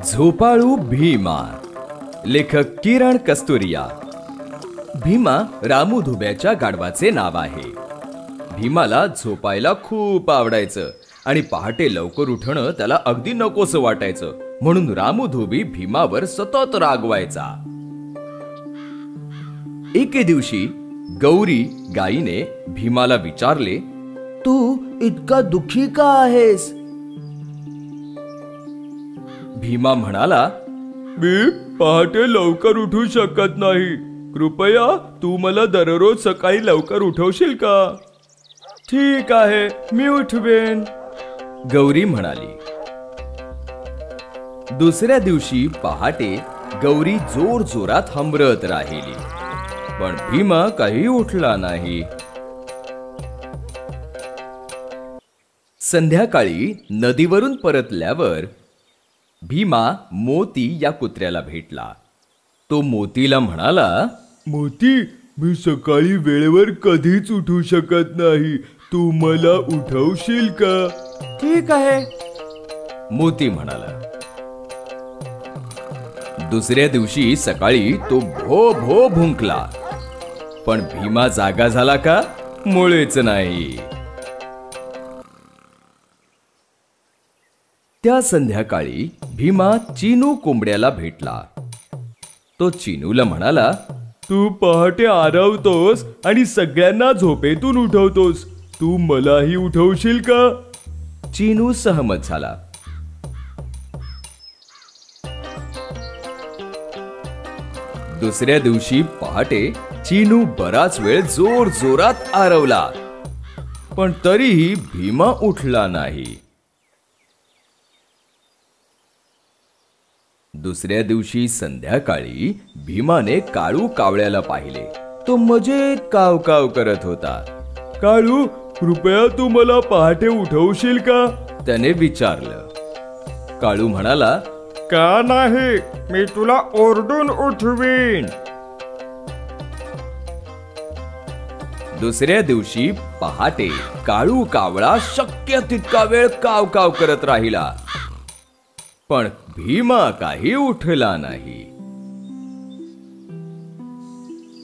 झोपाळू भीमा, लेखक किरण कस्तुरिया। भीमा रामू धुब्याच्या गाढवाचे नाव आहे। भीमाला झोपायला खूप आवडायचं आणि पहाटे लवकर उठणं त्याला अगदी नकोसं वाटायचं, म्हणून रामू धोबी भीमावर सतत रागवायचा। एके दिवशी गौरी गायीने भीमाला विचारले, तू इतका दुःखी का आहेस? भीमा म्हणाला, मी पहाटे लवकर उठू शकत नाही, कृपया तू मला दररोज सकाळी लवकर उठवशील का? ठीक आहे, मी उठवेन, गौरी म्हणाली। दुसऱ्या दिवशी पहाटे गौरी जोर जोरात हंबरत राहिली, पण भीमा काही उठला नाही। संध्याकाळी नदीवरून परतल्यावर भीमा मोती या कुत्र्याला भेटला। तो मोतीला म्हणाला, मोती, मी सकाळी वेळेवर कधीच उठू शकत नाही, तू मला उठवशील का? ठीक आहे, मोती म्हणाला। दुसऱ्या दिवशी सकाळी तो भो भो भुंकला, पण भीमा जागा झाला का? मुळेच नाही। त्या संध्याकाळी भीमा चिनू कोंबड्याला भेटला। तो चिनूला म्हणाला, तू पहाटे आरवतोस आणि सगळ्यांना झोपेतून उठवतोस, तू मलाही उठवशील का? चिनू सहमत झाला। दुसऱ्या दिवशी पहाटे चिनू बराच वेळ जोर जोरात आरवला, पण तरीही भीमा उठला नाही। दुसऱ्या दिवशी संध्याकाळी भीमाने काळू कावळ्याला पाहिले। तो मजेत काव काव करत होता। काळू, कृपया तू मला पहाटे उठवशील का? त्याने विचारलं। काळू म्हणाला, का नाही, मी तुला ओरडून उठवीन। दुसऱ्या दिवशी पहाटे काळू कावळा शक्य तितका वेळ काव काव करत राहिला, पण भीमा काही उठला नाही।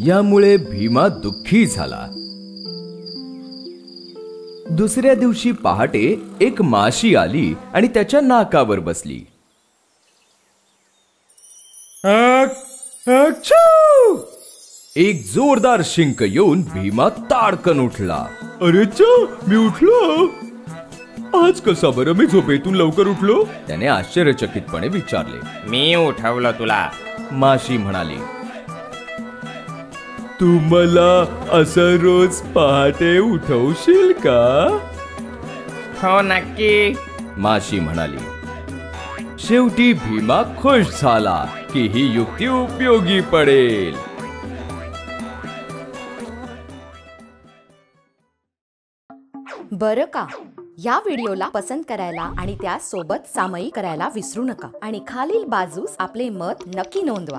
यामुळे भीमा दुःखी झाला। दुसऱ्या दिवशी पहाटे एक माशी आली आणि त्याच्या नाकावर बसली। एक जोरदार शिंक येऊन भीमा ताडकन उठला। अरे चा, मी उठलो, आज कसा बरं मी झोपेतून लवकर उठलो? त्याने आश्चर्यचकितपणे विचारले। मी उठवलं तुला, माशी म्हणाली। तू मला असं रोज पहाटे उठवशील का? हो नक्की, माशी म्हणाली। शेवटी भीमा खुश झाला की ही युक्ती उपयोगी पडेल। बरं का, या व्हिडिओला पसंत करायला आणि त्या सोबत सामायिक करायला विसरू नका आणि खालील बाजूस आपले मत नक्की नोंदवा।